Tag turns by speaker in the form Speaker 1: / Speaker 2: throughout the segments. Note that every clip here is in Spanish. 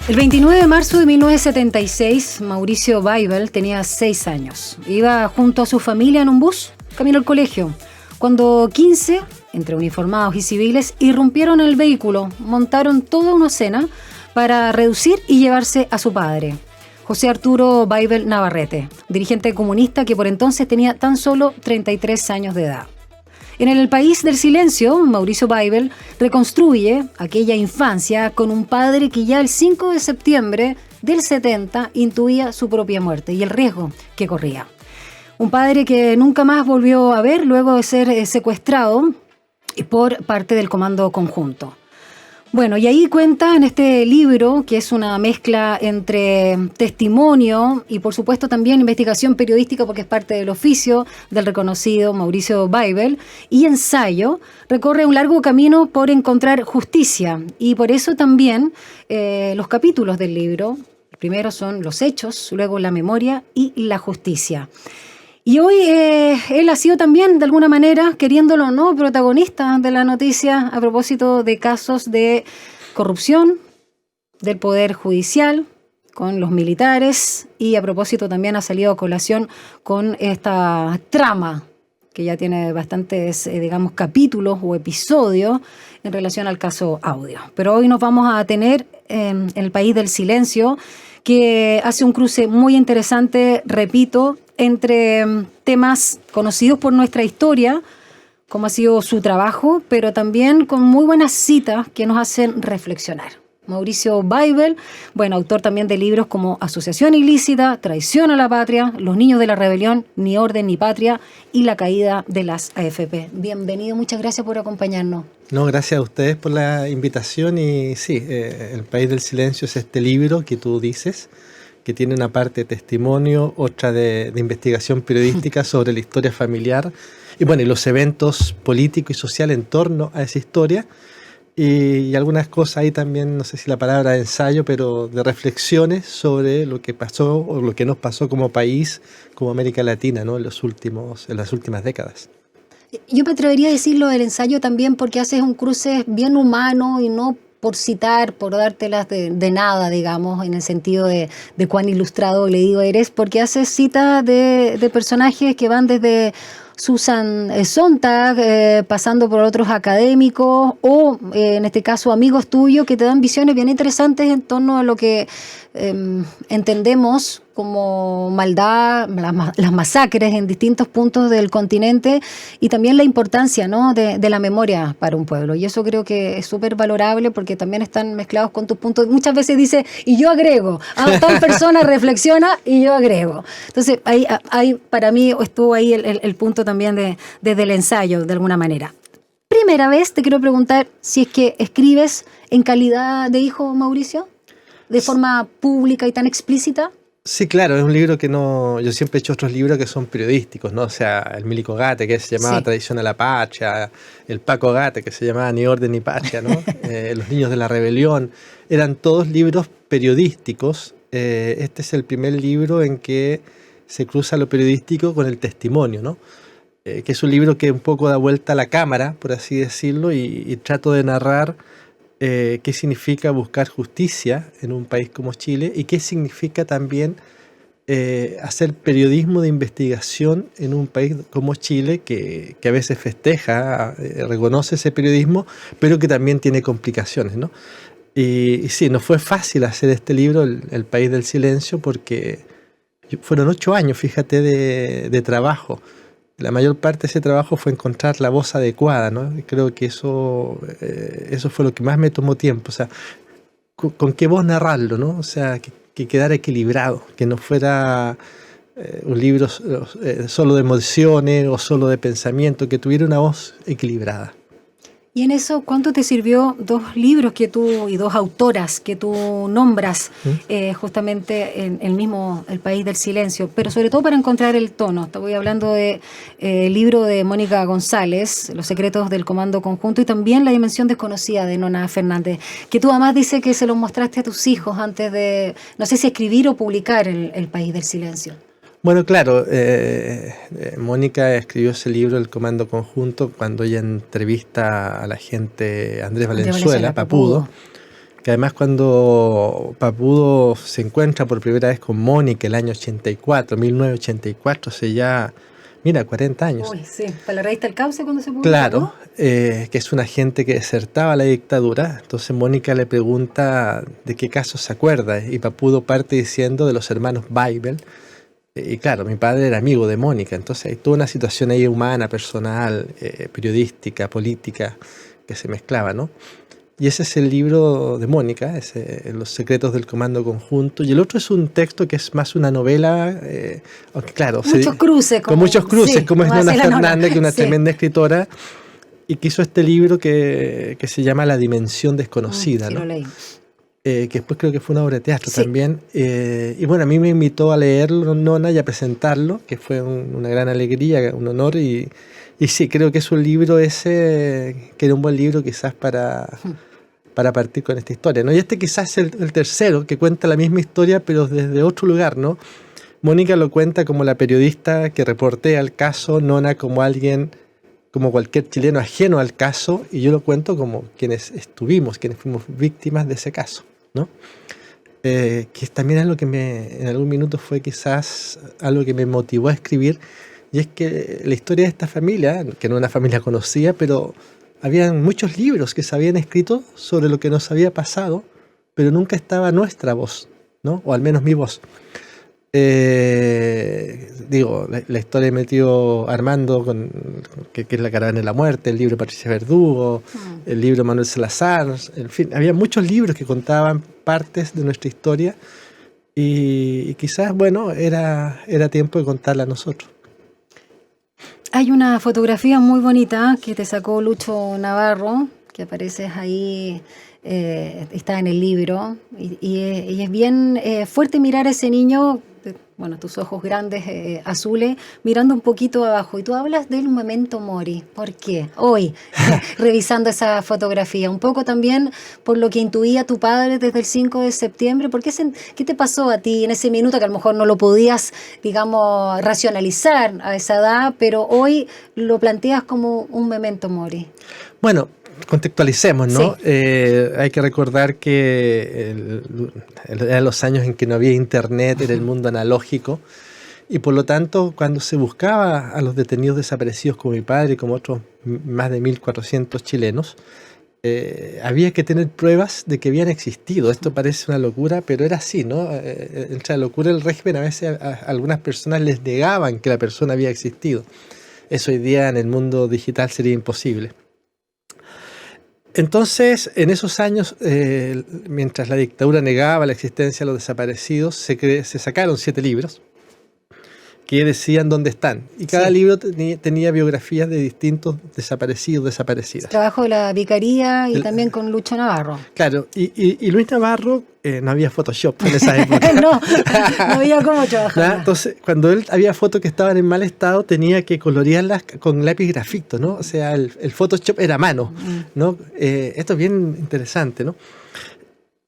Speaker 1: El 29 de marzo de 1976, Mauricio Baibel tenía 6 años. Iba junto a su familia en un bus, camino al colegio, cuando 15, entre uniformados y civiles, irrumpieron el vehículo, montaron toda una escena para reducir y llevarse a su padre, José Arturo Baibel Navarrete, dirigente comunista que por entonces tenía tan solo 33 años de edad. En El País del Silencio, Mauricio Baibel reconstruye aquella infancia con un padre que ya el 5 de septiembre del 70 intuía su propia muerte y el riesgo que corría. Un padre que nunca más volvió a ver luego de ser secuestrado por parte del Comando Conjunto. Bueno, y ahí cuenta en este libro, que es una mezcla entre testimonio y por supuesto también investigación periodística, porque es parte del oficio del reconocido Mauricio Baibel, y ensayo, recorre un largo camino por encontrar justicia. Y por eso también los capítulos del libro, primero son los hechos, luego la memoria y la justicia. Y hoy él ha sido también, de alguna manera, queriéndolo o no, protagonista de la noticia a propósito de casos de corrupción del Poder Judicial con los militares y a propósito también ha salido a colación con esta trama que ya tiene bastantes, digamos, capítulos o episodios en relación al caso Audio. Pero hoy nos vamos a tener en El País del Silencio, que hace un cruce muy interesante, repito, entre temas conocidos por nuestra historia, como ha sido su trabajo, pero también con muy buenas citas que nos hacen reflexionar. Mauricio Baibel, bueno, autor también de libros como Asociación Ilícita, Traición a la Patria, Los Niños de la Rebelión, Ni Orden ni Patria y La Caída de las AFP. Bienvenido, muchas gracias por acompañarnos.
Speaker 2: No, gracias a ustedes por la invitación y sí, El País del Silencio es este libro que tú dices, que tiene una parte de testimonio, otra de investigación periodística sobre la historia familiar y bueno, y los eventos políticos y sociales en torno a esa historia y algunas cosas ahí también, no sé si la palabra de ensayo, pero de reflexiones sobre lo que pasó o lo que nos pasó como país, como América Latina, ¿no? en las últimas décadas.
Speaker 1: Yo me atrevería a decirlo del ensayo también porque haces un cruce bien humano y no por citar, por dártelas de nada, digamos, en el sentido de cuán ilustrado le digo eres, porque haces citas de personajes que van desde Susan Sontag, pasando por otros académicos o, en este caso, amigos tuyos que te dan visiones bien interesantes en torno a lo que entendemos como maldad, las masacres en distintos puntos del continente y también la importancia, ¿no? de la memoria para un pueblo. Y eso creo que es súper valorable porque también están mezclados con tus puntos. Muchas veces dice, y yo agrego, tal persona reflexiona y yo agrego. Entonces, ahí para mí estuvo ahí el punto también desde el ensayo, de alguna manera. Primera vez te quiero preguntar si es que escribes en calidad de hijo, Mauricio, de forma pública y tan explícita.
Speaker 2: Sí, claro, es un libro que no... Yo siempre he hecho otros libros que son periodísticos, ¿no? O sea, el Milico Gate, que se llamaba Traición a la Patria, el Paco Gate, que se llamaba Ni Orden ni Patria, ¿no? Los Niños de la Rebelión. Eran todos libros periodísticos. Este es el primer libro en que se cruza lo periodístico con el testimonio, ¿no? Que es un libro que un poco da vuelta a la cámara, por así decirlo, y trato de narrar qué significa buscar justicia en un país como Chile y qué significa también hacer periodismo de investigación en un país como Chile que a veces festeja, reconoce ese periodismo, pero que también tiene complicaciones, ¿no? Y sí, no fue fácil hacer este libro, El País del Silencio, porque fueron 8 años, fíjate, de trabajo. La mayor parte de ese trabajo fue encontrar la voz adecuada, ¿no? Y creo que eso fue lo que más me tomó tiempo. O sea, con qué voz narrarlo, ¿no? O sea, que quedara equilibrado, que no fuera un libro solo de emociones o solo de pensamiento, que tuviera una voz equilibrada.
Speaker 1: Y en eso, ¿cuánto te sirvió 2 libros y 2 autoras que tú nombras justamente en El País del Silencio? Pero sobre todo para encontrar el tono. Estoy hablando del libro de Mónica González, Los secretos del Comando Conjunto, y también La dimensión desconocida de Nona Fernández, que tú además dices que se los mostraste a tus hijos antes de, no sé si escribir o publicar El País del Silencio.
Speaker 2: Bueno, claro, Mónica escribió ese libro, El Comando Conjunto, cuando ella entrevista a la gente Andrés Valenzuela, Papudo, que además cuando Papudo se encuentra por primera vez con Mónica el año 1984, hace ya, mira, 40 años.
Speaker 1: Uy, sí, para la revista El Cauce cuando se publicó,
Speaker 2: Claro,
Speaker 1: ¿no?
Speaker 2: que es una agente que desertaba la dictadura. Entonces Mónica le pregunta de qué caso se acuerda y Papudo parte diciendo de los hermanos Weibel. Y claro, mi padre era amigo de Mónica, entonces hay toda una situación ahí humana, personal, periodística, política, que se mezclaba, ¿no? Y ese es el libro de Mónica, Los secretos del comando conjunto. Y el otro es un texto que es más una novela, aunque claro,
Speaker 1: muchos cruces.
Speaker 2: Con muchos cruces, como es Nona Fernández, que es una tremenda escritora, y que hizo este libro que se llama La dimensión desconocida,
Speaker 1: sí,
Speaker 2: ¿no?
Speaker 1: Lo leí.
Speaker 2: Que después creo que fue una obra de teatro también. Y bueno, a mí me invitó a leerlo, Nona, y a presentarlo, que fue una gran alegría, un honor. Y sí, creo que es un libro que era un buen libro quizás para partir con esta historia, ¿no? Y este quizás es el tercero, que cuenta la misma historia, pero desde otro lugar, ¿no? Mónica lo cuenta como la periodista que reportea el caso, Nona como alguien, como cualquier chileno ajeno al caso, y yo lo cuento como quienes fuimos víctimas de ese caso, ¿no? Que también es lo que en algún minuto fue quizás algo que me motivó a escribir, y es que la historia de esta familia, que no era una familia conocida, pero habían muchos libros que se habían escrito sobre lo que nos había pasado, pero nunca estaba nuestra voz, ¿no? O al menos mi voz. La historia me metió Armando, que es La caravana de la muerte, el libro de Patricia Verdugo, el libro de Manuel Salazar, en fin, había muchos libros que contaban partes de nuestra historia y quizás, bueno, era tiempo de contarla a nosotros.
Speaker 1: Hay una fotografía muy bonita que te sacó Lucho Navarro, que apareces ahí, está en el libro, y es bien fuerte mirar a ese niño, bueno, tus ojos grandes, azules, mirando un poquito abajo. Y tú hablas del memento mori. ¿Por qué? Hoy, revisando esa fotografía, un poco también por lo que intuía tu padre desde el 5 de septiembre. ¿Qué te pasó a ti en ese minuto que a lo mejor no lo podías, digamos, racionalizar a esa edad, pero hoy lo planteas como un memento mori?
Speaker 2: Bueno, contextualicemos, ¿no?
Speaker 1: Sí.
Speaker 2: Hay que recordar que eran los años en que no había internet, era el mundo analógico, y por lo tanto, cuando se buscaba a los detenidos desaparecidos como mi padre y como otros más de 1.400 chilenos, había que tener pruebas de que habían existido. Esto parece una locura, pero era así, ¿no? Entre la locura del régimen, a veces a algunas personas les negaban que la persona había existido. Eso hoy día en el mundo digital sería imposible. Entonces, en esos años, mientras la dictadura negaba la existencia de los desaparecidos, se sacaron 7 libros que decían dónde están. Y cada libro tenía biografías de distintos desaparecidos, desaparecidas.
Speaker 1: Trabajo de la Vicaría y también con Lucho Navarro.
Speaker 2: Claro, y Luis Navarro, no había Photoshop en esa época.
Speaker 1: no había cómo trabajar.
Speaker 2: Entonces, cuando él había fotos que estaban en mal estado, tenía que colorearlas con lápiz grafito, ¿no? O sea, el Photoshop era a mano, ¿no? Esto es bien interesante, ¿no?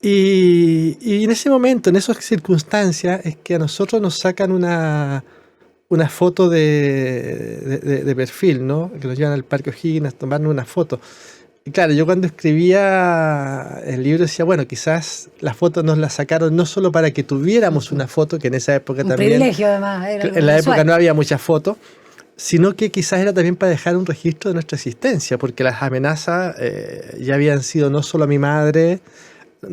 Speaker 2: Y en ese momento, en esas circunstancias, es que a nosotros nos sacan una foto de perfil, ¿no? Que nos llevan al Parque O'Higgins a tomarnos una foto. Y claro, yo cuando escribía el libro decía, bueno, quizás las fotos nos las sacaron no solo para que tuviéramos una foto, que en esa época también...
Speaker 1: Un privilegio, además.
Speaker 2: En la época no había muchas fotos, sino que quizás era también para dejar un registro de nuestra existencia, porque las amenazas ya habían sido no solo a mi madre,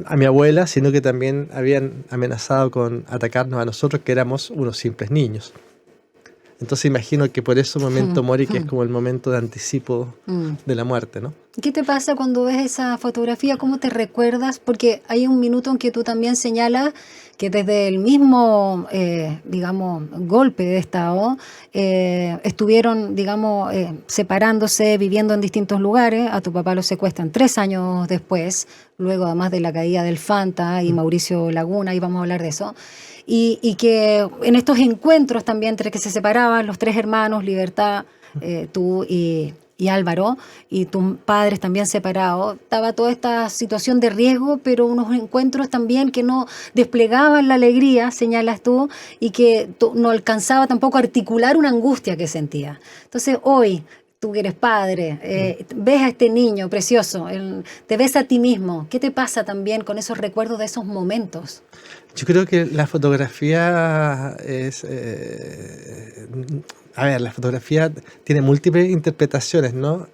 Speaker 2: a mi abuela, sino que también habían amenazado con atacarnos a nosotros, que éramos unos simples niños. Entonces imagino que por eso Memento Mori, que es como el momento de anticipo de la muerte, ¿no?
Speaker 1: ¿Qué te pasa cuando ves esa fotografía? ¿Cómo te recuerdas? Porque hay un minuto en que tú también señalas que desde el mismo, digamos, golpe de Estado, estuvieron, digamos, separándose, viviendo en distintos lugares. A tu papá lo secuestran 3 años después, luego además de la caída del Fanta y Mauricio Laguna, y vamos a hablar de eso. Y que en estos encuentros también entre que se separaban los 3 hermanos, Libertad, tú y Álvaro, y tus padres también separados, estaba toda esta situación de riesgo, pero unos encuentros también que no desplegaban la alegría, señalas tú, y que no alcanzaba tampoco a articular una angustia que sentía. Entonces hoy, tú que eres padre, ves a este niño precioso, te ves a ti mismo. ¿Qué te pasa también con esos recuerdos de esos momentos?
Speaker 2: Yo creo que la fotografía es... la fotografía tiene múltiples interpretaciones, ¿no?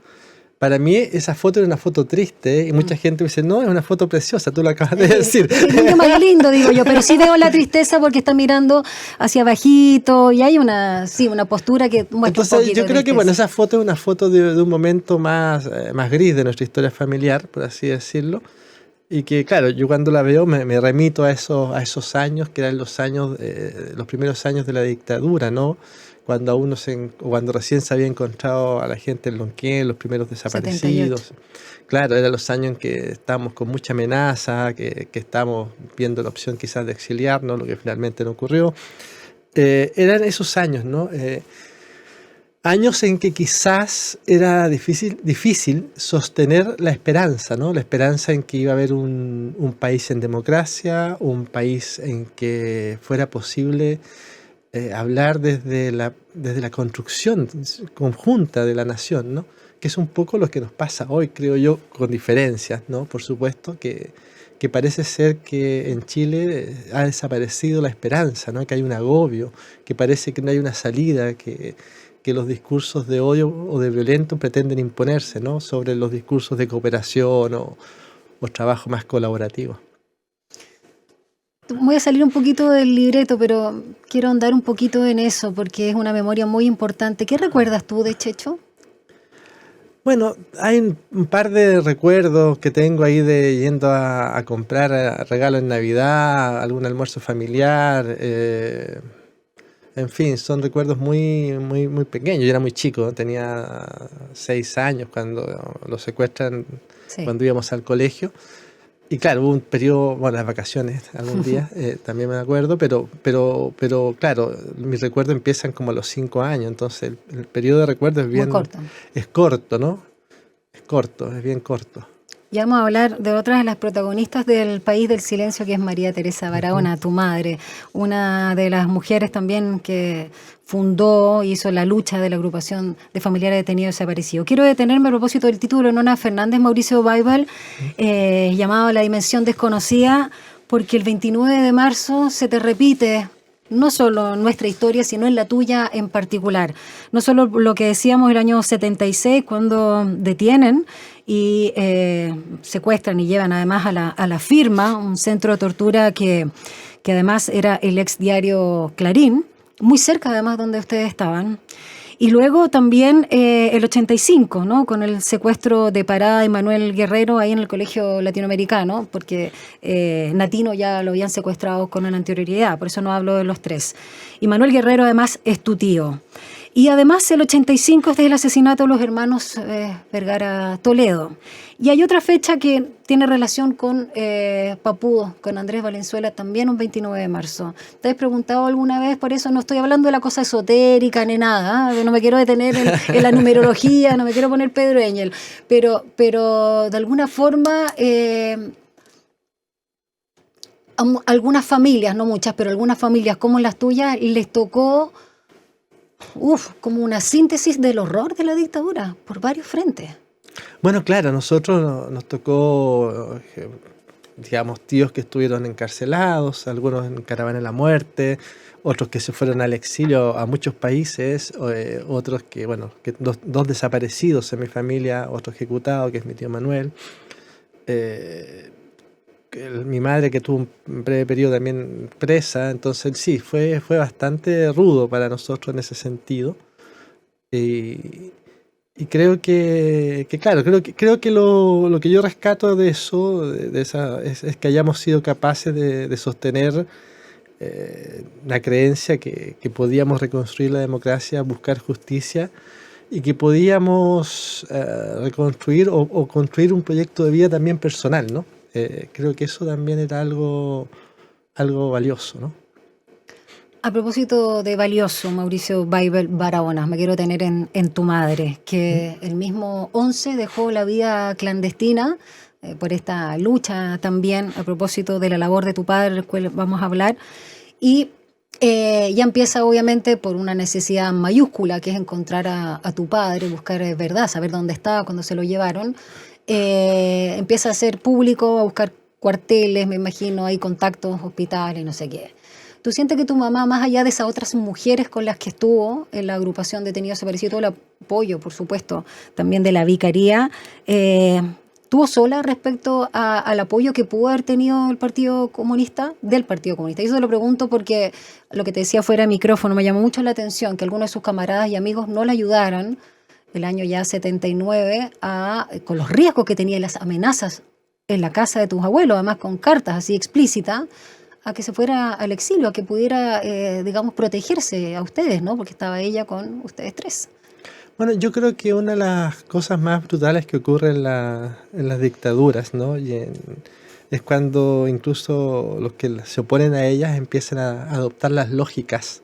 Speaker 2: Para mí esa foto era una foto triste y mucha gente me dice, no, es una foto preciosa, tú lo acabas de decir.
Speaker 1: Es el niño más lindo, digo yo, pero sí veo la tristeza porque está mirando hacia bajito y hay una postura que muestra
Speaker 2: Entonces,
Speaker 1: un poquito
Speaker 2: yo creo
Speaker 1: de
Speaker 2: que bueno, esa foto es una foto de un momento más gris de nuestra historia familiar, por así decirlo. Y que, claro, yo cuando la veo me remito a esos años, que eran los primeros años de la dictadura, ¿no? Cuando recién se había encontrado a la gente en Lonquén, los primeros desaparecidos.
Speaker 1: 78.
Speaker 2: Claro, eran los años en que estábamos con mucha amenaza, que estábamos viendo la opción quizás de exiliarnos, lo que finalmente no ocurrió. Eran esos años, ¿no? Años en que quizás era difícil sostener la esperanza, ¿no? La esperanza en que iba a haber un país en democracia, un país en que fuera posible hablar desde la construcción conjunta de la nación, ¿no? Que es un poco lo que nos pasa hoy, creo yo, con diferencias, ¿no? Por supuesto que parece ser que en Chile ha desaparecido la esperanza, ¿no? Que hay un agobio, que parece que no hay una salida, que los discursos de odio o de violento pretenden imponerse, ¿no? Sobre los discursos de cooperación o trabajo más colaborativo.
Speaker 1: Voy a salir un poquito del libreto, pero quiero andar un poquito en eso porque es una memoria muy importante. ¿Qué recuerdas tú de Checho?
Speaker 2: Bueno, hay un par de recuerdos que tengo ahí de yendo a comprar regalos en Navidad, algún almuerzo familiar. En fin, son recuerdos muy, muy, muy pequeños. Yo era muy chico, tenía 6 años cuando lo secuestran,
Speaker 1: Sí.
Speaker 2: cuando íbamos al colegio. Y claro, hubo un periodo, bueno, las vacaciones algún día, también me acuerdo, pero claro, mis recuerdos empiezan como a los 5 años, entonces el periodo de recuerdos es bien...
Speaker 1: Muy corto.
Speaker 2: Es corto, ¿no? Es bien corto.
Speaker 1: Ya vamos a hablar de otras de las protagonistas del País del Silencio, que es María Teresa Barahona, tu madre, una de las mujeres también que fundó, hizo la lucha de la agrupación de familiares detenidos desaparecidos. Quiero detenerme a propósito del título de Nona Fernández, Mauricio Baibal, llamado La Dimensión Desconocida, porque el 29 de marzo se te repite no solo en nuestra historia, sino en la tuya en particular. No solo lo que decíamos el año 76, cuando detienen y secuestran y llevan además a la Firma, un centro de tortura que además era el ex diario Clarín, muy cerca además donde ustedes estaban. Y luego también el 85, ¿no? Con el secuestro de Parada y Manuel Guerrero ahí en el Colegio Latinoamericano, porque Natino ya lo habían secuestrado con anterioridad, por eso no hablo de los tres. Y Manuel Guerrero además es tu tío. Y además el 85 es el asesinato de los hermanos Vergara Toledo. Y hay otra fecha que tiene relación con Papudo, con Andrés Valenzuela, también un 29 de marzo. ¿Te has preguntado alguna vez? Por eso no estoy hablando de la cosa esotérica ni nada, ¿eh? No me quiero detener en la numerología, no me quiero poner Pedro Engel, pero de alguna forma... algunas familias, no muchas, pero algunas familias como las tuyas les tocó como una síntesis del horror de la dictadura por varios frentes.
Speaker 2: Bueno, claro, a nosotros nos tocó, digamos, tíos que estuvieron encarcelados, algunos en caravana de la muerte, otros que se fueron al exilio a muchos países, otros que, bueno, dos desaparecidos en mi familia, otro ejecutado, que es mi tío Manuel. Mi madre que tuvo un breve periodo también presa, entonces sí, fue bastante rudo para nosotros en ese sentido. Y creo que claro, creo que lo que yo rescato de eso, es que hayamos sido capaces de sostener la creencia que podíamos reconstruir la democracia, buscar justicia y que podíamos reconstruir o construir un proyecto de vida también personal, ¿no? Creo que eso también era algo valioso, ¿no?
Speaker 1: A propósito de valioso, Mauricio Baibal Barahona, me quiero tener en tu madre, que el mismo 11 dejó la vida clandestina por esta lucha también, a propósito de la labor de tu padre, del cual vamos a hablar, y Ya empieza obviamente por una necesidad mayúscula, que es encontrar a tu padre, buscar verdad, saber dónde estaba cuando se lo llevaron. Empieza a ser público, a buscar cuarteles, me imagino, hay contactos, hospitales, no sé qué. ¿Tú sientes que tu mamá, más allá de esas otras mujeres con las que estuvo en la agrupación Detenidos Desaparecidos, todo el apoyo, por supuesto, también de la Vicaría, tuvo sola respecto al apoyo que pudo haber tenido el Partido Comunista, del Partido Comunista? Y eso te lo pregunto porque lo que te decía fuera de micrófono, me llamó mucho la atención que algunos de sus camaradas y amigos no la ayudaran el año ya 79 con los riesgos que tenía y las amenazas en la casa de tus abuelos, además con cartas así explícitas, a que se fuera al exilio, a que pudiera, digamos, protegerse a ustedes, ¿no? Porque estaba ella con ustedes tres.
Speaker 2: Bueno, yo creo que una de las cosas más brutales que ocurre en las dictaduras, ¿no? Es cuando incluso los que se oponen a ellas empiezan a adoptar las lógicas,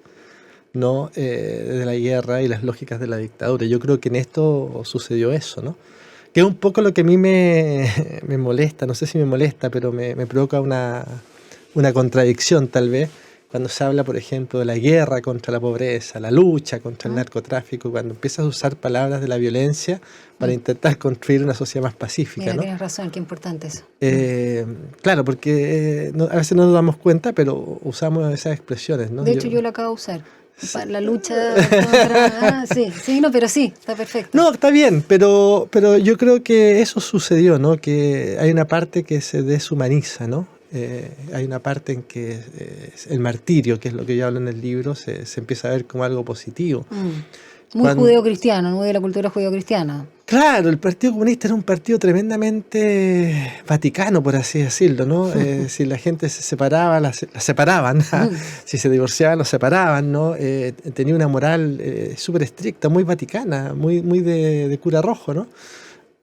Speaker 2: ¿no? De la guerra y las lógicas de la dictadura. Yo creo que en esto sucedió eso, ¿no? Que es un poco lo que a mí me molesta, no sé si me molesta, pero me provoca una contradicción tal vez, cuando se habla, por ejemplo, de la guerra contra la pobreza, la lucha contra el narcotráfico, cuando empiezas a usar palabras de la violencia para intentar construir una sociedad más pacífica.
Speaker 1: Mira,
Speaker 2: ¿no?
Speaker 1: Tienes razón, qué importante eso.
Speaker 2: Claro, porque a veces no nos damos cuenta, pero usamos esas expresiones, ¿no?
Speaker 1: De hecho, yo lo acabo de usar. Para la lucha contra... sí, no, pero sí, está perfecto.
Speaker 2: No, está bien, pero yo creo que eso sucedió, ¿no? Que hay una parte que se deshumaniza, ¿no? Hay una parte en que el martirio, que es lo que yo hablo en el libro, se empieza a ver como algo positivo.
Speaker 1: Muy judeocristiano, muy de la cultura judeocristiana.
Speaker 2: Claro, el Partido Comunista era un partido tremendamente vaticano, por así decirlo, ¿no? Si la gente se separaba, la separaban. Si se divorciaban, los separaban, ¿no? Tenía una moral súper estricta, muy vaticana, muy de cura rojo, ¿no?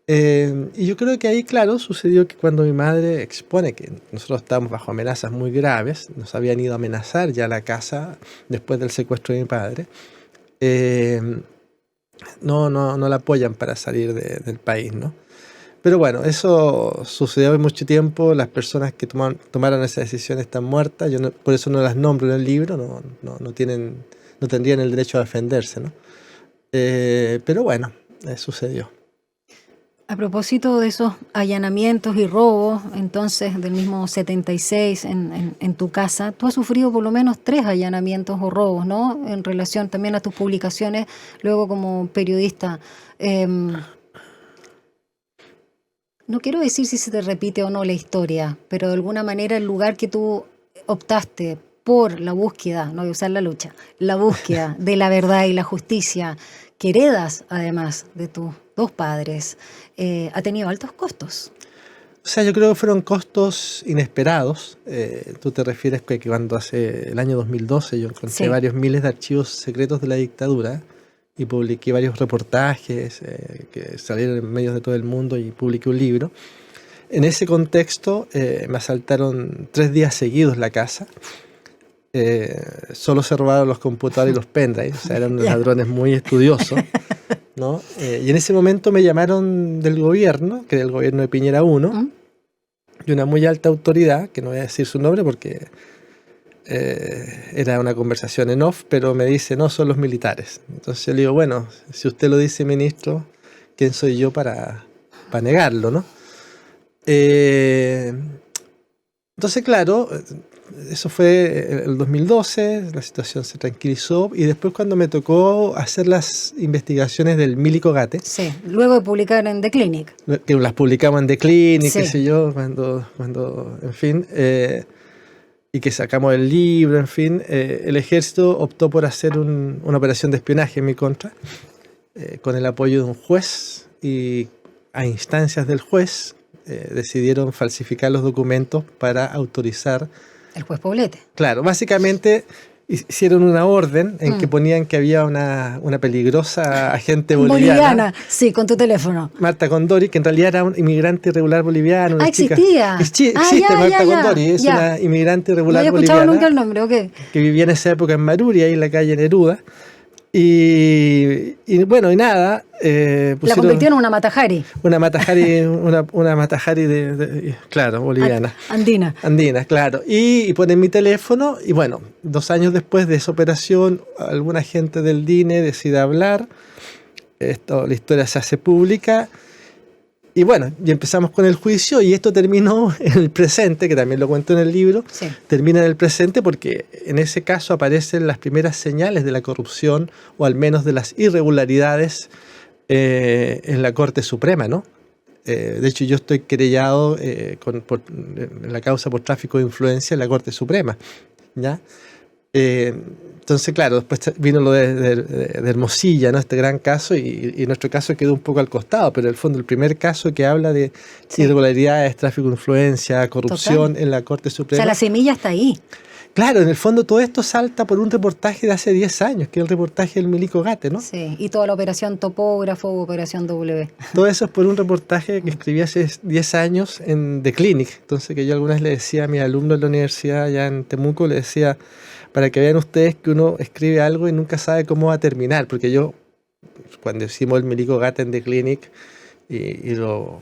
Speaker 2: Y yo creo que ahí, claro, sucedió que cuando mi madre expone que nosotros estábamos bajo amenazas muy graves, nos habían ido a amenazar ya la casa después del secuestro de mi padre, no la apoyan para salir del país, ¿no? Pero bueno, eso sucedió hace mucho tiempo, las personas que tomaron esa decisión están muertas, yo por eso no las nombro en el libro, no tendrían el derecho a defenderse, ¿no? Pero bueno, sucedió.
Speaker 1: A propósito de esos allanamientos y robos, entonces, del mismo 76 en tu casa, tú has sufrido por lo menos 3 allanamientos o robos, ¿no? En relación también a tus publicaciones, luego como periodista. No quiero decir si se te repite o no la historia, pero de alguna manera el lugar que tú optaste por la búsqueda, no voy a usar la lucha, la búsqueda de la verdad y la justicia, que heredas además de tus 2 padres, ha tenido altos costos.
Speaker 2: O sea, yo creo que fueron costos inesperados. Tú te refieres que cuando hace el año 2012 yo encontré varios miles de archivos secretos de la dictadura y publiqué varios reportajes que salieron en medios de todo el mundo y publiqué un libro. En ese contexto me asaltaron 3 días seguidos la casa. Solo se robaron los computadores y los pendrives, o sea, eran unos ladrones muy estudiosos, ¿no? Y en ese momento me llamaron del gobierno, que era el gobierno de Piñera 1, y una muy alta autoridad, que no voy a decir su nombre porque era una conversación en off, pero me dice, no, son los militares. Entonces yo le digo, bueno, si usted lo dice, ministro, ¿quién soy yo para negarlo, no? Entonces, claro, eso fue el 2012, la situación se tranquilizó y después cuando me tocó hacer las investigaciones del Milico Gate.
Speaker 1: Sí, luego de publicar en The Clinic.
Speaker 2: Que las publicamos en The Clinic,
Speaker 1: sí.
Speaker 2: Qué sé yo, cuando en fin, y que sacamos el libro, en fin, el ejército optó por hacer una operación de espionaje en mi contra, con el apoyo de un juez y a instancias del juez decidieron falsificar los documentos para autorizar.
Speaker 1: El juez Poblete.
Speaker 2: Claro, básicamente hicieron una orden en que ponían que había una peligrosa agente boliviana.
Speaker 1: Sí, con tu teléfono.
Speaker 2: Marta Condori, que en realidad era un inmigrante irregular boliviano.
Speaker 1: Existía.
Speaker 2: Existe Marta Condori, es una inmigrante irregular boliviana.
Speaker 1: No había escuchado nunca el nombre, ok.
Speaker 2: Que vivía en esa época en Maruri, ahí en la calle Neruda. Y bueno, y nada.
Speaker 1: La convirtieron en una Matajari.
Speaker 2: Una Matajari claro, boliviana.
Speaker 1: Andina.
Speaker 2: Andina, claro. Y ponen mi teléfono y bueno, 2 años después de esa operación, alguna gente del DINE decide hablar. La historia se hace pública. Y bueno, y empezamos con el juicio y esto terminó en el presente, que también lo cuento en el libro.
Speaker 1: Sí.
Speaker 2: Termina en el presente porque en ese caso aparecen las primeras señales de la corrupción o al menos de las irregularidades en la Corte Suprema, ¿no? De hecho, yo estoy querellado en la causa por tráfico de influencia en la Corte Suprema, ¿ya? Entonces, claro, después vino lo de Hermosilla, ¿no? Este gran caso, y nuestro caso quedó un poco al costado, pero en el fondo el primer caso que habla de irregularidades, tráfico de influencia, corrupción en la Corte Suprema.
Speaker 1: O sea, la semilla está ahí.
Speaker 2: Claro, en el fondo todo esto salta por un reportaje de hace 10 años, que es el reportaje del Milico Gate, ¿no?
Speaker 1: Sí, y toda la operación Topógrafo, operación W.
Speaker 2: Todo eso es por un reportaje que escribí hace 10 años en The Clinic. Entonces, que yo alguna vez le decía a mis alumnos de la universidad allá en Temuco, le decía, para que vean ustedes que uno escribe algo y nunca sabe cómo va a terminar, porque yo, cuando hicimos el Milico Gate en The Clinic y lo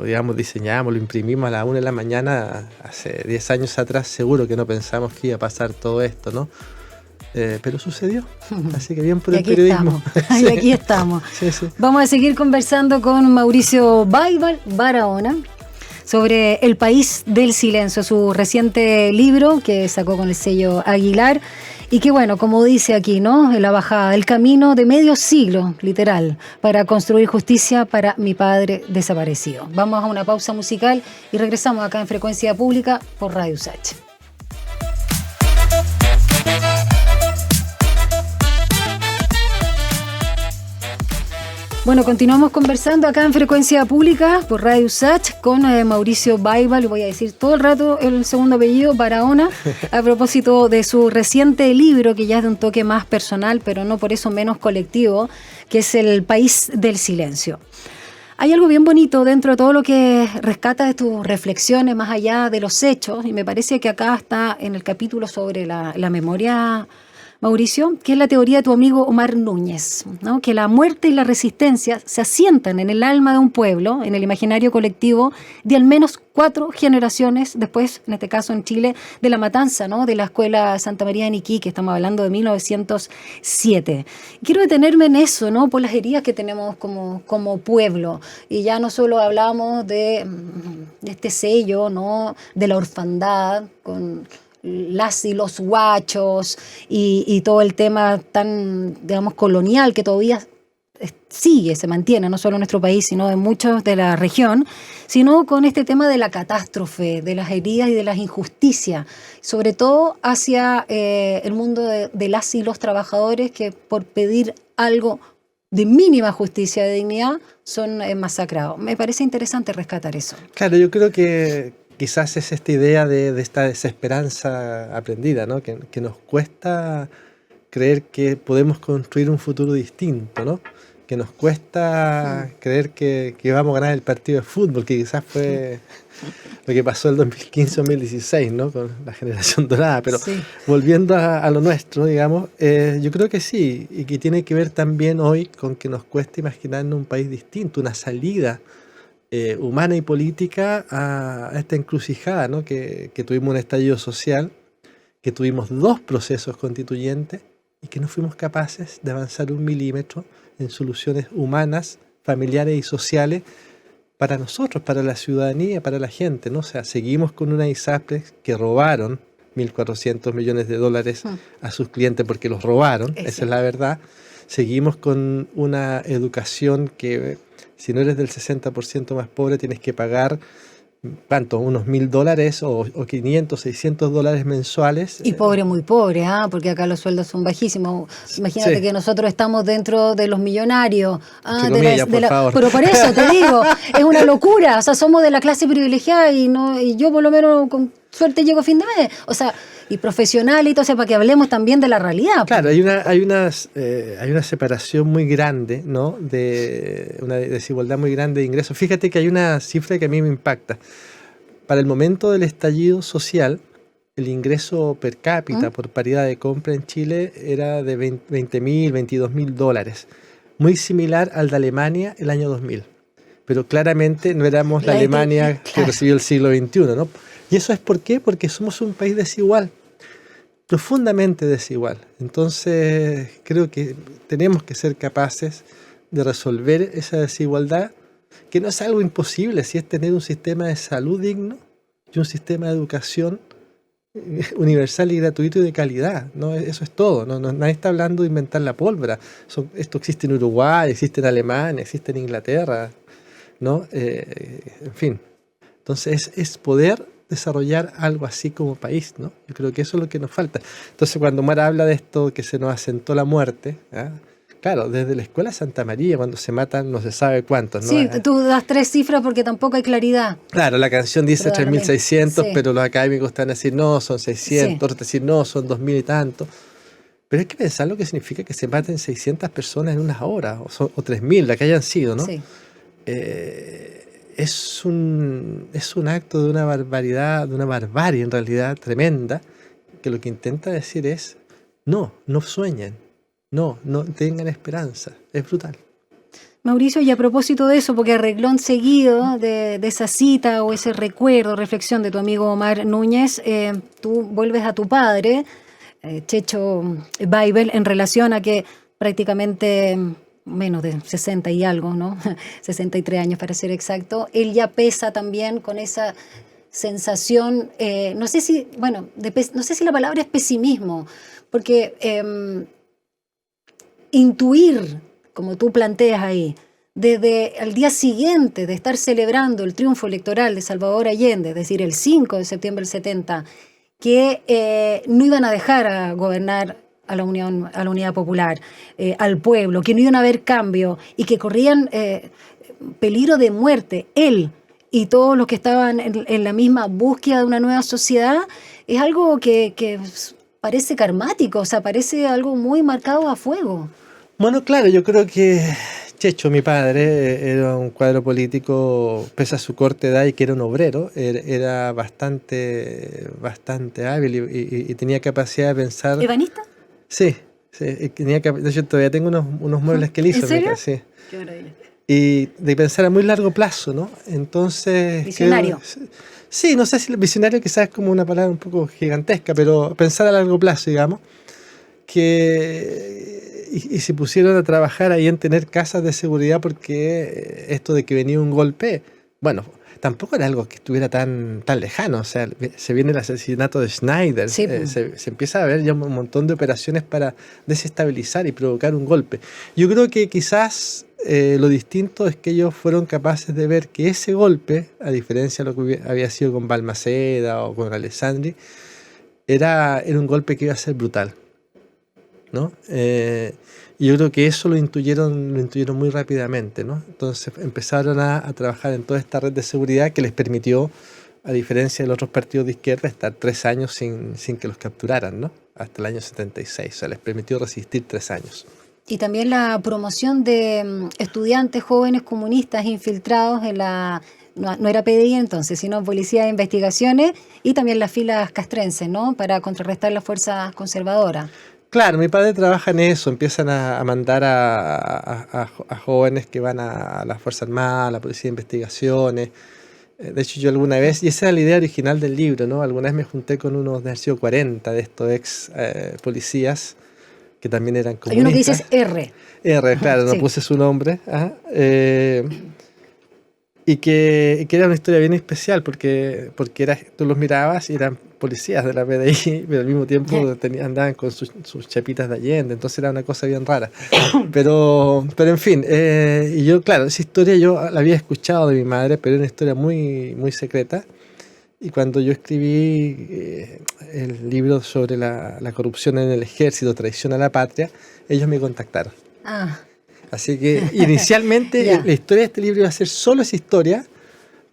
Speaker 2: digamos, diseñamos, lo imprimimos a las 1 de la mañana, hace 10 años atrás, seguro que no pensamos que iba a pasar todo esto, ¿no? Pero sucedió, así que bien por el periodismo.
Speaker 1: Sí. Y aquí estamos.
Speaker 2: Sí, sí.
Speaker 1: Vamos a seguir conversando con Mauricio Baibal Barahona sobre El País del Silencio, su reciente libro que sacó con el sello Aguilar y que, bueno, como dice aquí, ¿no? En la bajada, el camino de medio siglo, literal, para construir justicia para mi padre desaparecido. Vamos a una pausa musical y regresamos acá en Frecuencia Pública por Radio USACH. Bueno, continuamos conversando acá en Frecuencia Pública por Radio USACH con Mauricio Baibal, voy a decir todo el rato el segundo apellido, Barahona, a propósito de su reciente libro, que ya es de un toque más personal, pero no por eso menos colectivo, que es El País del Silencio. Hay algo bien bonito dentro de todo lo que rescata de tus reflexiones, más allá de los hechos, y me parece que acá está en el capítulo sobre la memoria, Mauricio, que es la teoría de tu amigo Omar Núñez, ¿no? Que la muerte y la resistencia se asientan en el alma de un pueblo, en el imaginario colectivo de al menos 4 generaciones después, en este caso en Chile, de la matanza, ¿no? De la escuela Santa María de Iquique, estamos hablando de 1907. Quiero detenerme en eso, ¿no? Por las heridas que tenemos como pueblo. Y ya no solo hablamos de este sello, ¿no? De la orfandad con las y los guachos y todo el tema tan, digamos, colonial que todavía sigue, se mantiene, no solo en nuestro país, sino en muchos de la región, sino con este tema de la catástrofe, de las heridas y de las injusticias, sobre todo hacia el mundo de las y los trabajadores que por pedir algo de mínima justicia, de dignidad, son masacrados. Me parece interesante rescatar eso.
Speaker 2: Claro, yo creo que quizás es esta idea de esta desesperanza aprendida, ¿no? Que nos cuesta creer que podemos construir un futuro distinto, ¿no? Que nos cuesta creer que vamos a ganar el partido de fútbol, que quizás fue lo que pasó el 2015-2016, ¿no? Con la generación dorada. Pero volviendo a lo nuestro, digamos, yo creo que sí, y que tiene que ver también hoy con que nos cuesta imaginarnos un país distinto, una salida humana y política a esta encrucijada, ¿no? Que tuvimos un estallido social, que tuvimos 2 procesos constituyentes y que no fuimos capaces de avanzar 1 milímetro en soluciones humanas, familiares y sociales para nosotros, para la ciudadanía, para la gente, ¿no? O sea, seguimos con una ISAPRES que robaron 1.400 millones de dólares a sus clientes porque los robaron, esa es la verdad. Seguimos con una educación que, si no eres del 60% más pobre, tienes que pagar, ¿cuánto? Unos $1.000 o 500, 600 dólares mensuales.
Speaker 1: Y pobre, muy pobre, porque acá los sueldos son bajísimos. Imagínate que nosotros estamos dentro de los millonarios.
Speaker 2: Por favor.
Speaker 1: Pero por eso te digo, es una locura. O sea, somos de la clase privilegiada y yo por lo menos con suerte llego a fin de mes. O sea, y profesional y todo, o sea, para que hablemos también de la realidad.
Speaker 2: Claro, hay una separación muy grande, ¿no? De una desigualdad muy grande de ingresos. Fíjate que hay una cifra que a mí me impacta. Para el momento del estallido social, el ingreso per cápita por paridad de compra en Chile era de 20.000, 22.000 dólares, muy similar al de Alemania el año 2000. Pero claramente no éramos la Alemania que recibió el siglo XXI, ¿no? ¿Y eso es por qué? Porque somos un país desigual, profundamente desigual. Entonces creo que tenemos que ser capaces de resolver esa desigualdad, que no es algo imposible, si es tener un sistema de salud digno y un sistema de educación universal y gratuito y de calidad, ¿no? Eso es todo, nadie está hablando de inventar la pólvora. Esto existe en Uruguay, existe en Alemania, existe en Inglaterra, ¿no? En fin, entonces es poder desarrollar algo así como país, ¿no? Yo creo que eso es lo que nos falta. Entonces cuando Mara habla de esto, que se nos asentó la muerte, ¿eh? Claro, desde la Escuela Santa María, cuando se matan no se sabe cuántos, ¿no?
Speaker 1: Sí, tú das 3 cifras porque tampoco hay claridad.
Speaker 2: Claro, la canción dice 3.600,
Speaker 1: sí.
Speaker 2: Pero los académicos están a decir no, son 600, otros decir no, son 2.000 y tanto. Pero hay que pensar lo que significa que se maten 600 personas en unas horas, o 3.000, la que hayan sido, ¿no?
Speaker 1: Sí.
Speaker 2: Es un acto de una barbaridad, de una barbarie en realidad tremenda, que lo que intenta decir es no sueñen. No tengan esperanza. Es brutal.
Speaker 1: Mauricio, y a propósito de eso, porque a reglón seguido de esa cita o ese recuerdo, reflexión de tu amigo Omar Núñez, tú vuelves a tu padre, Checho Weibel, en relación a que prácticamente menos de 60 y algo, ¿no? 63 años para ser exacto, él ya pesa también con esa sensación, no sé si la palabra es pesimismo, porque intuir, como tú planteas ahí, desde el día siguiente de estar celebrando el triunfo electoral de Salvador Allende, es decir, el 5 de septiembre del 70, que no iban a dejar a gobernar a la Unidad Popular, al pueblo, que no iban a haber cambio y que corrían peligro de muerte, él y todos los que estaban en la misma búsqueda de una nueva sociedad, es algo que parece karmático, o sea, parece algo muy marcado a fuego.
Speaker 2: Bueno, claro, yo creo que Checho, mi padre, era un cuadro político, pese a su corta edad y que era un obrero, era bastante hábil y tenía capacidad de pensar.
Speaker 1: ¿Ebanista?
Speaker 2: Sí, tenía de hecho todavía tengo unos muebles que él hizo.
Speaker 1: ¿En serio?
Speaker 2: Sí.
Speaker 1: Qué maravilla.
Speaker 2: Y de pensar a muy largo plazo, ¿no? Entonces...
Speaker 1: Visionario.
Speaker 2: Sí, no sé si visionario quizás es como una palabra un poco gigantesca, pero pensar a largo plazo, digamos, y se pusieron a trabajar ahí en tener casas de seguridad, porque esto de que venía un golpe, bueno, tampoco era algo que estuviera tan lejano. O sea, se viene el asesinato de Schneider,
Speaker 1: sí,
Speaker 2: se empieza a ver ya un montón de operaciones para desestabilizar y provocar un golpe. Yo creo que quizás lo distinto es que ellos fueron capaces de ver que ese golpe, a diferencia de lo que había sido con Balmaceda o con Alessandri, era un golpe que iba a ser brutal, ¿no? Y yo creo que eso lo intuyeron muy rápidamente, ¿no? Entonces empezaron a trabajar en toda esta red de seguridad que les permitió, a diferencia de los otros partidos de izquierda, estar 3 años sin que los capturaran, ¿no? Hasta el año 76, o sea, les permitió resistir 3 años.
Speaker 1: Y también la promoción de estudiantes jóvenes comunistas infiltrados en no era PDI entonces, sino Policía de Investigaciones, y también las filas castrenses, ¿no? Para contrarrestar las fuerzas conservadoras.
Speaker 2: Claro, mi padre trabaja en eso, empiezan a mandar a jóvenes que van a las Fuerzas Armadas, a la Policía de Investigaciones. De hecho, yo alguna vez, y esa era la idea original del libro, ¿no? Alguna vez me junté con unos de 40 de estos ex policías, que también eran comunistas.
Speaker 1: Hay uno que dices R.
Speaker 2: R, claro, no puse su nombre. Y que era una historia bien especial, porque tú los mirabas y eran policías de la PDI, pero al mismo tiempo andaban con sus chapitas de Allende, entonces era una cosa bien rara. Pero en fin, y yo, claro, esa historia yo la había escuchado de mi madre, pero era una historia muy, muy secreta. Y cuando yo escribí el libro sobre la corrupción en el ejército, traición a la patria, ellos me contactaron. Así que inicialmente la historia de este libro iba a ser solo esa historia,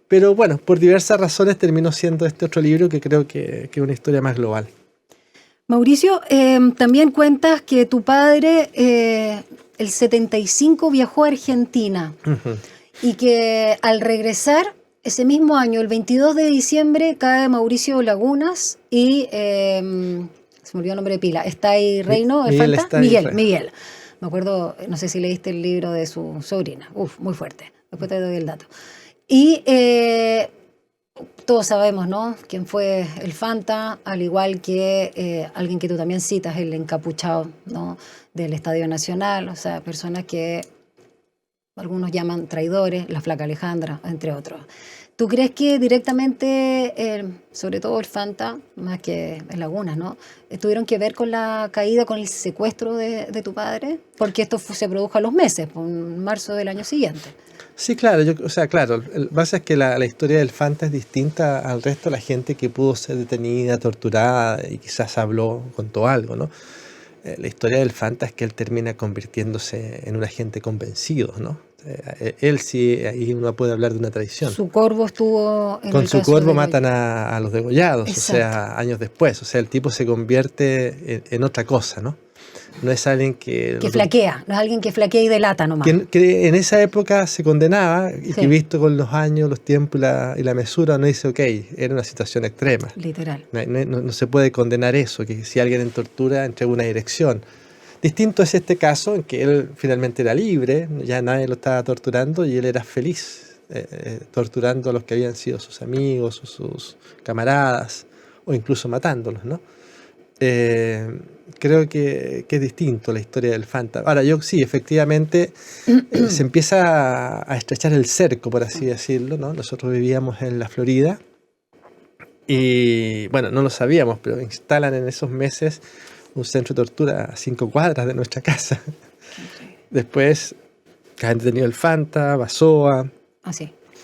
Speaker 2: pero bueno, por diversas razones terminó siendo este otro libro que creo que es una historia más global.
Speaker 1: Mauricio, también cuentas que tu padre, el 75, viajó a Argentina, y que al regresar ese mismo año, el 22 de diciembre, cae Mauricio Lagunas y se me olvidó el nombre de pila. Está ahí Reino, ¿el
Speaker 2: Miguel
Speaker 1: Fanta?
Speaker 2: está ahí,
Speaker 1: Miguel. Me acuerdo, no sé si leíste el libro de su sobrina. Uf, muy fuerte. Después te doy el dato. Y todos sabemos, ¿no?, quién fue el Fanta, al igual que alguien que tú también citas, el encapuchado, ¿no?, del Estadio Nacional, o sea, personas que algunos llaman traidores, la Flaca Alejandra, entre otros. ¿Tú crees que directamente, sobre todo el Fanta, más que el Lagunas, ¿no?, tuvieron que ver con la caída, con el secuestro de tu padre? Porque esto se produjo a los meses, en marzo del año siguiente.
Speaker 2: Sí, claro, claro, lo que pasa es que la historia del Fanta es distinta al resto de la gente que pudo ser detenida, torturada y quizás habló, contó algo, ¿no? La historia del Fanta es que él termina convirtiéndose en un agente convencido, ¿no? Él sí, ahí uno puede hablar de una traición.
Speaker 1: Su corvo estuvo en
Speaker 2: Con
Speaker 1: el
Speaker 2: su
Speaker 1: caso
Speaker 2: corvo
Speaker 1: de...
Speaker 2: matan a los degollados,
Speaker 1: Exacto.
Speaker 2: o sea, años después. O sea, el tipo se convierte en otra cosa, ¿no? No es alguien que
Speaker 1: flaquea, no es alguien que flaquea y delata nomás.
Speaker 2: que en esa época se condenaba y
Speaker 1: Sí.
Speaker 2: que visto con los años, los tiempos y la mesura, uno dice, ok, era una situación extrema.
Speaker 1: Literal.
Speaker 2: No se puede condenar eso, que si alguien en tortura entrega una dirección. Distinto es este caso en que él finalmente era libre, ya nadie lo estaba torturando y él era feliz torturando a los que habían sido sus amigos o sus camaradas o incluso matándolos, ¿no? Creo que es distinto la historia del Fanta. Ahora, yo sí, efectivamente, se empieza a estrechar el cerco, por así decirlo, ¿no? Nosotros vivíamos en la Florida y, bueno, no lo sabíamos, pero instalan en esos meses un centro de tortura a 5 cuadras de nuestra casa. Después, han detenido el Fanta, Basoa,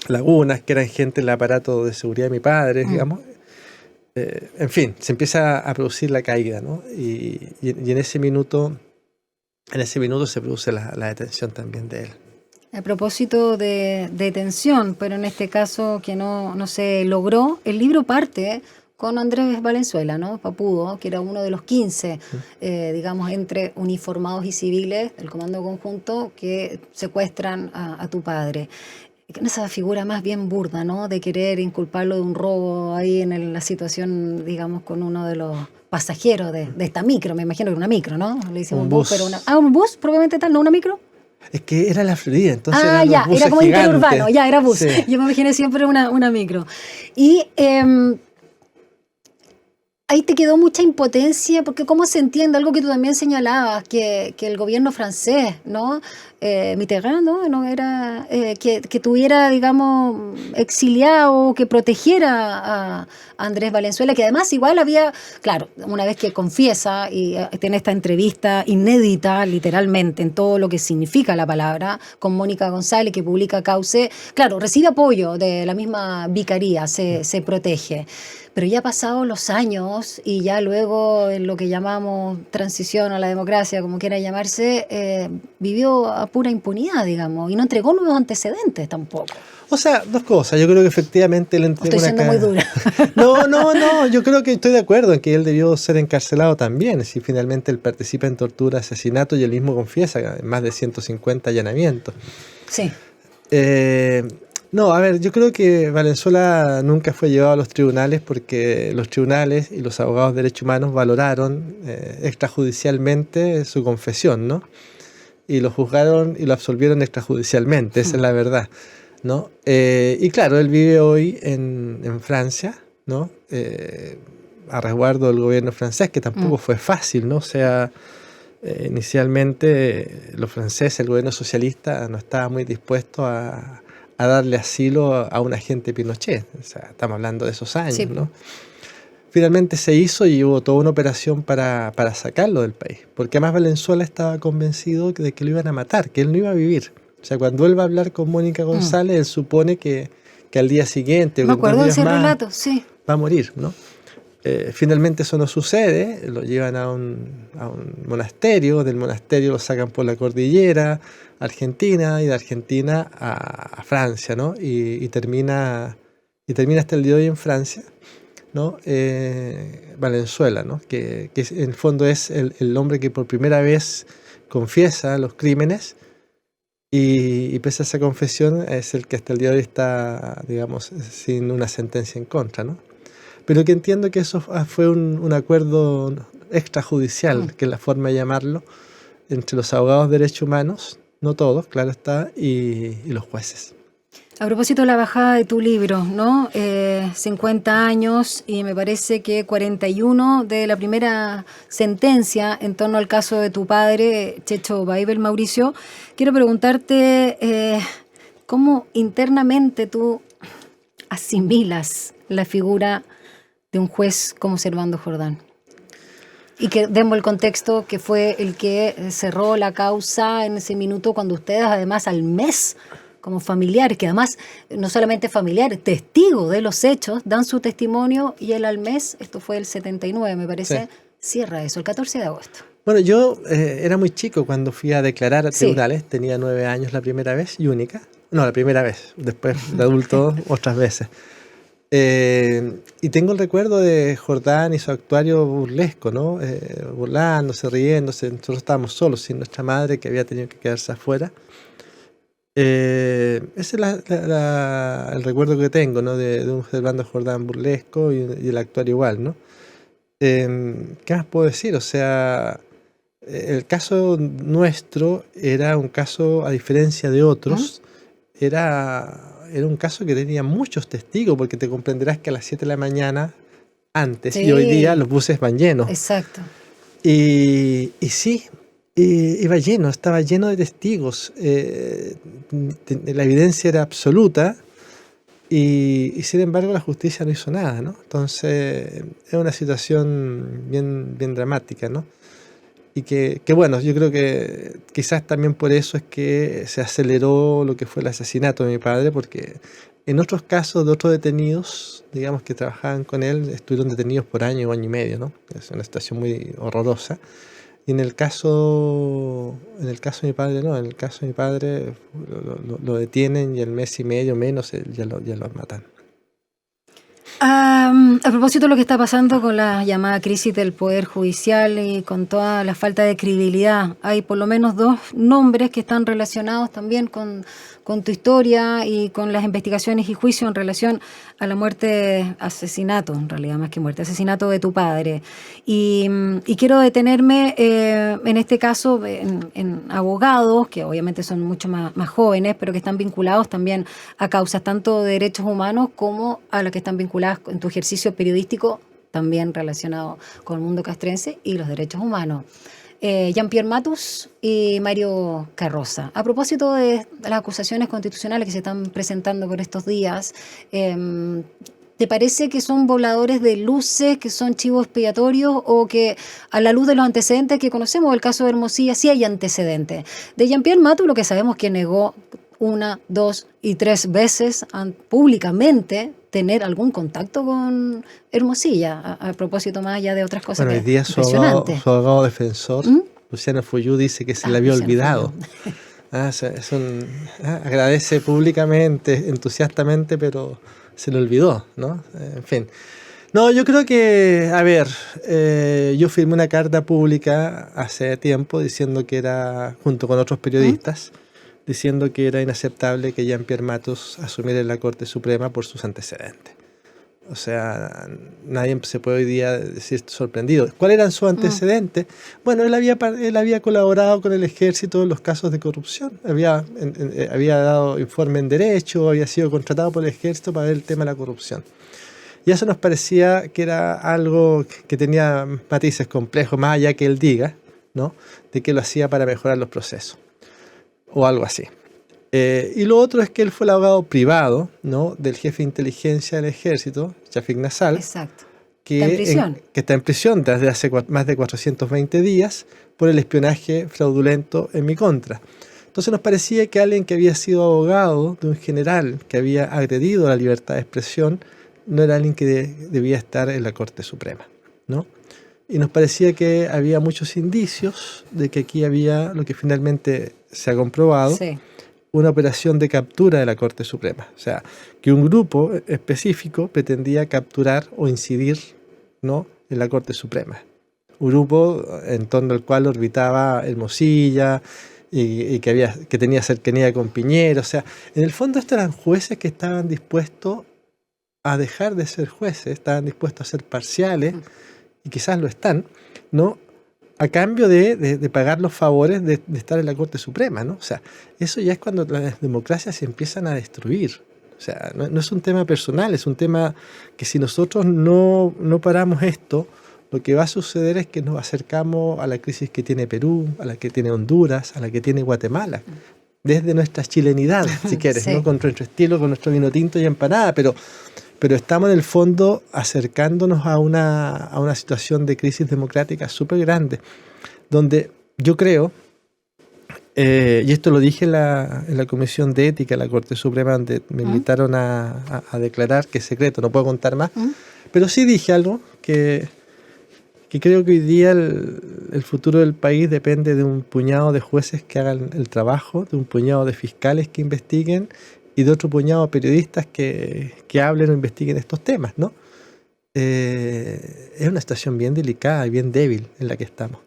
Speaker 2: Lagunas, que eran gente del aparato de seguridad de mi padre, digamos. En fin, se empieza a producir la caída, ¿no? Y en ese minuto se produce la detención también de él.
Speaker 1: A propósito de detención, pero en este caso que no se logró, el libro parte con Andrés Valenzuela, ¿no?, Papudo, que era uno de los 15, digamos, entre uniformados y civiles del Comando Conjunto que secuestran a tu padre. Con esa figura más bien burda, ¿no?, de querer inculparlo de un robo ahí en la situación, digamos, con uno de los pasajeros de esta micro, me imagino que una micro, ¿no? Le hicimos
Speaker 2: un bus.
Speaker 1: pero un bus, probablemente tal, no una micro.
Speaker 2: Es que era la Florida, entonces
Speaker 1: ya, era como
Speaker 2: gigantes.
Speaker 1: interurbano, ya era bus.
Speaker 2: Sí.
Speaker 1: Yo me imaginé siempre una micro. Y ahí te quedó mucha impotencia, porque ¿cómo se entiende algo que tú también señalabas, que el gobierno francés, ¿no?, Mitterrand, ¿no?, era que tuviera, digamos, exiliado, que protegiera a Andrés Valenzuela, que además igual había, claro, una vez que confiesa y tiene esta entrevista inédita, literalmente, en todo lo que significa la palabra, con Mónica González, que publica Cauce, claro, recibe apoyo de la misma vicaría, se protege. Pero ya pasados los años y ya luego en lo que llamamos transición a la democracia, como quiera llamarse, vivió a pura impunidad, digamos, y no entregó nuevos antecedentes tampoco.
Speaker 2: O sea, dos cosas. Yo creo que efectivamente él entregó
Speaker 1: Estoy siendo muy dura.
Speaker 2: No, yo creo que estoy de acuerdo en que él debió ser encarcelado también, si finalmente él participa en tortura, asesinato y él mismo confiesa más de 150 allanamientos.
Speaker 1: Sí.
Speaker 2: No, a ver, yo creo que Valenzuela nunca fue llevado a los tribunales porque los tribunales y los abogados de derechos humanos valoraron extrajudicialmente su confesión, ¿no? Y lo juzgaron y lo absolvieron extrajudicialmente, esa es la verdad, ¿no? Y claro, él vive hoy en Francia, ¿no? A resguardo del gobierno francés, que tampoco fue fácil, ¿no? O sea, inicialmente los franceses, el gobierno socialista, no estaba muy dispuesto a darle asilo a un agente Pinochet. O sea, estamos hablando de esos años, sí, ¿no? Finalmente se hizo y hubo toda una operación para sacarlo del país, porque además Valenzuela estaba convencido de que lo iban a matar, que él no iba a vivir. O sea, cuando él va a hablar con Mónica González, él supone que al día siguiente
Speaker 1: me acuerdo de ese relato, sí,
Speaker 2: va a morir, ¿no? Finalmente eso no sucede, lo llevan a un monasterio, del monasterio lo sacan por la cordillera Argentina y de Argentina a Francia, ¿no? Y termina hasta el día de hoy en Francia, ¿no? Valenzuela, ¿no? Que en el fondo es el hombre que por primera vez confiesa los crímenes y pese a esa confesión es el que hasta el día de hoy está, digamos, sin una sentencia en contra, ¿no? Pero que entiendo que eso fue un acuerdo extrajudicial, que es la forma de llamarlo, entre los abogados de derechos humanos, no todos, claro está, y los jueces.
Speaker 1: A propósito de la bajada de tu libro, ¿no? 50 años y me parece que 41 de la primera sentencia en torno al caso de tu padre, Checho Baibel, Mauricio. Quiero preguntarte cómo internamente tú asimilas la figura de un juez como Servando Jordán. Y que demos el contexto que fue el que cerró la causa en ese minuto cuando ustedes además al mes, como familiares, que además no solamente familiares, testigos de los hechos, dan su testimonio y él al mes, esto fue el 79 me parece, sí, cierra eso, el 14 de agosto.
Speaker 2: Bueno, yo era muy chico cuando fui a declarar a tribunales, sí. Tenía 9 años la primera vez y única. No, la primera vez, después de adulto otras veces. Y tengo el recuerdo de Jordán y su actuario burlesco, ¿no? Burlándose, riéndose. Nosotros estábamos solos sin nuestra madre que había tenido que quedarse afuera. Ese es el recuerdo que tengo, ¿no? De un Servando Jordán burlesco y el actuario igual, ¿no? ¿Qué más puedo decir? O sea, el caso nuestro era un caso, a diferencia de otros, era un caso que tenía muchos testigos, porque te comprenderás que a las 7 de la mañana, antes, sí. Y hoy día los buses van llenos.
Speaker 1: Exacto.
Speaker 2: Y sí, iba lleno, estaba lleno de testigos. La evidencia era absoluta y sin embargo la justicia no hizo nada, ¿no? Entonces es una situación bien dramática, ¿no? Y que bueno, yo creo que quizás también por eso es que se aceleró lo que fue el asesinato de mi padre, porque en otros casos de otros detenidos, digamos que trabajaban con él, estuvieron detenidos por año y medio, ¿no? Es una situación muy horrorosa. Y en el caso de mi padre, no, en el caso de mi padre lo detienen y el mes y medio menos ya lo matan.
Speaker 1: A propósito de lo que está pasando con la llamada crisis del Poder Judicial y con toda la falta de credibilidad, hay por lo menos 2 nombres que están relacionados también con tu historia y con las investigaciones y juicios en relación a la asesinato, en realidad más que muerte, asesinato de tu padre. Y quiero detenerme en este caso en abogados, que obviamente son mucho más jóvenes, pero que están vinculados también a causas tanto de derechos humanos como a las que están vinculadas en tu ejercicio periodístico, también relacionado con el mundo castrense y los derechos humanos. Jean-Pierre Matus y Mario Carroza. A propósito de las acusaciones constitucionales que se están presentando por estos días, ¿te parece que son voladores de luces, que son chivos expiatorios o que a la luz de los antecedentes que conocemos, el caso de Hermosilla, sí hay antecedentes? De Jean-Pierre Matus lo que sabemos que negó 1, 2 y 3 veces públicamente tener algún contacto con Hermosilla, a propósito más allá de otras cosas.
Speaker 2: Bueno, hoy día su abogado defensor, Luciano Fuyú, dice que se le había olvidado. Agradece públicamente, entusiastamente, pero se le olvidó, ¿no? En fin. No, yo creo que, a ver, yo firmé una carta pública hace tiempo diciendo que era, junto con otros periodistas, diciendo que era inaceptable que Jean-Pierre Matus asumiera en la Corte Suprema por sus antecedentes. O sea, nadie se puede hoy día decir sorprendido. ¿Cuáles eran sus antecedentes? Bueno, él había colaborado con el ejército en los casos de corrupción. Había dado informe en derecho, había sido contratado por el ejército para ver el tema de la corrupción. Y eso nos parecía que era algo que tenía matices complejos, más allá que él diga, ¿no? De que lo hacía para mejorar los procesos. O algo así. Y lo otro es que él fue el abogado privado, ¿no? Del jefe de inteligencia del ejército, Shafik Nassal.
Speaker 1: Exacto.
Speaker 2: Que está en prisión desde hace más de 420 días por el espionaje fraudulento en mi contra. Entonces nos parecía que alguien que había sido abogado de un general que había agredido la libertad de expresión no era alguien que debía estar en la Corte Suprema, ¿no? Y nos parecía que había muchos indicios de que aquí había lo que finalmente se ha comprobado, sí, una operación de captura de la Corte Suprema. O sea, que un grupo específico pretendía capturar o incidir, ¿no?, en la Corte Suprema. Un grupo en torno al cual orbitaba Hermosilla y que tenía cercanía con Piñera. O sea, en el fondo estos eran jueces que estaban dispuestos a dejar de ser jueces, estaban dispuestos a ser parciales, y quizás lo están, ¿no? A cambio de pagar los favores de estar en la Corte Suprema, ¿no? O sea, eso ya es cuando las democracias se empiezan a destruir. O sea, no es un tema personal, es un tema que si nosotros no paramos esto, lo que va a suceder es que nos acercamos a la crisis que tiene Perú, a la que tiene Honduras, a la que tiene Guatemala, desde nuestra chilenidad, si quieres, sí, ¿no? Con nuestro estilo, con nuestro vino tinto y empanada, pero estamos en el fondo acercándonos a una situación de crisis democrática súper grande, donde yo creo, y esto lo dije en la Comisión de Ética de la Corte Suprema, donde me invitaron a declarar, que es secreto, no puedo contar más, pero sí dije algo que creo que hoy día el futuro del país depende de un puñado de jueces que hagan el trabajo, de un puñado de fiscales que investiguen y de otro puñado de periodistas que hablen o investiguen estos temas, ¿no? Es una situación bien delicada y bien débil en la que estamos.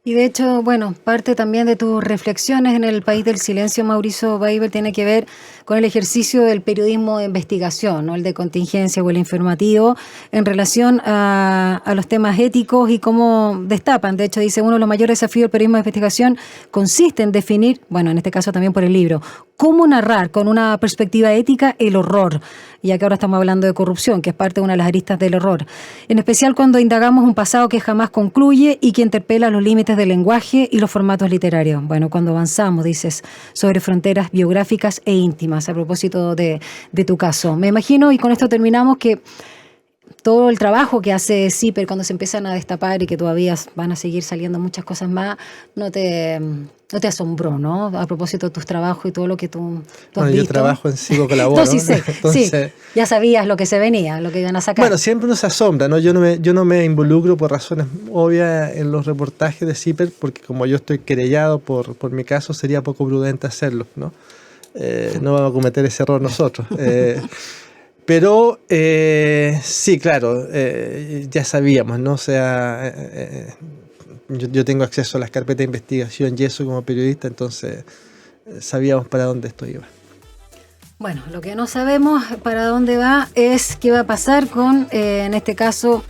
Speaker 1: Y de hecho, bueno, parte también de tus reflexiones en el País del Silencio, Mauricio Weibel, tiene que ver con el ejercicio del periodismo de investigación, ¿no? El de contingencia o el informativo, en relación a los temas éticos y cómo destapan. De hecho, dice, uno de los mayores desafíos del periodismo de investigación consiste en definir, bueno, en este caso también por el libro, cómo narrar con una perspectiva ética el horror, ya que ahora estamos hablando de corrupción, que es parte de una de las aristas del horror. En especial cuando indagamos un pasado que jamás concluye y que interpela los límites del lenguaje y los formatos literarios. Bueno, cuando avanzamos, dices, sobre fronteras biográficas e íntimas, a propósito de tu caso. Me imagino, y con esto terminamos, que todo el trabajo que hace CIPER cuando se empiezan a destapar y que todavía van a seguir saliendo muchas cosas más, no te asombró, ¿no? A propósito de tus trabajos y todo lo que tú has visto.
Speaker 2: Yo trabajo en Sigo Colaboro.
Speaker 1: No, sí sé, entonces, sí, ya sabías lo que se venía, lo que iban a sacar.
Speaker 2: Bueno, siempre uno se asombra, ¿no? Yo no me involucro por razones obvias en los reportajes de CIPER, porque como yo estoy querellado por mi caso, sería poco prudente hacerlo, ¿no? No vamos a cometer ese error nosotros. Pero sí, claro, ya sabíamos, ¿no? O sea, yo tengo acceso a las carpetas de investigación y eso como periodista, entonces sabíamos para dónde esto iba.
Speaker 1: Bueno, lo que no sabemos para dónde va es qué va a pasar con, en este caso,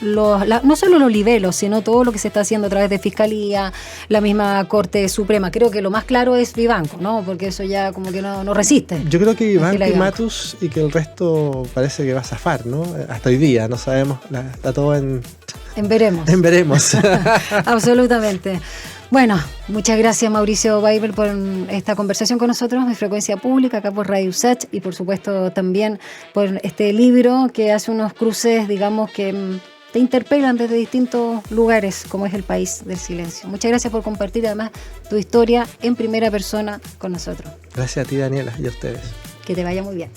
Speaker 1: no solo los libelos, sino todo lo que se está haciendo a través de Fiscalía, la misma Corte Suprema. Creo que lo más claro es Vivanco, ¿no? Porque eso ya como que no resiste.
Speaker 2: Yo creo que Vivanco y Matus y que el resto parece que va a zafar, ¿no? Hasta hoy día, no sabemos, está todo en
Speaker 1: veremos.
Speaker 2: En veremos.
Speaker 1: Absolutamente. Bueno, muchas gracias Mauricio Weibel por esta conversación con nosotros de Frecuencia Pública, acá por Radio USACH, y por supuesto también por este libro que hace unos cruces, digamos, que te interpelan desde distintos lugares, como es el País del Silencio. Muchas gracias por compartir además tu historia en primera persona con nosotros.
Speaker 2: Gracias a ti, Daniela, y a ustedes.
Speaker 1: Que te vaya muy bien.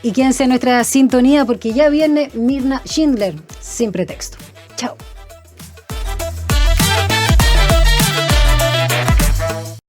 Speaker 1: Y quédense en nuestra sintonía porque ya viene Mirna Schindler, Sin Pretexto. Chao.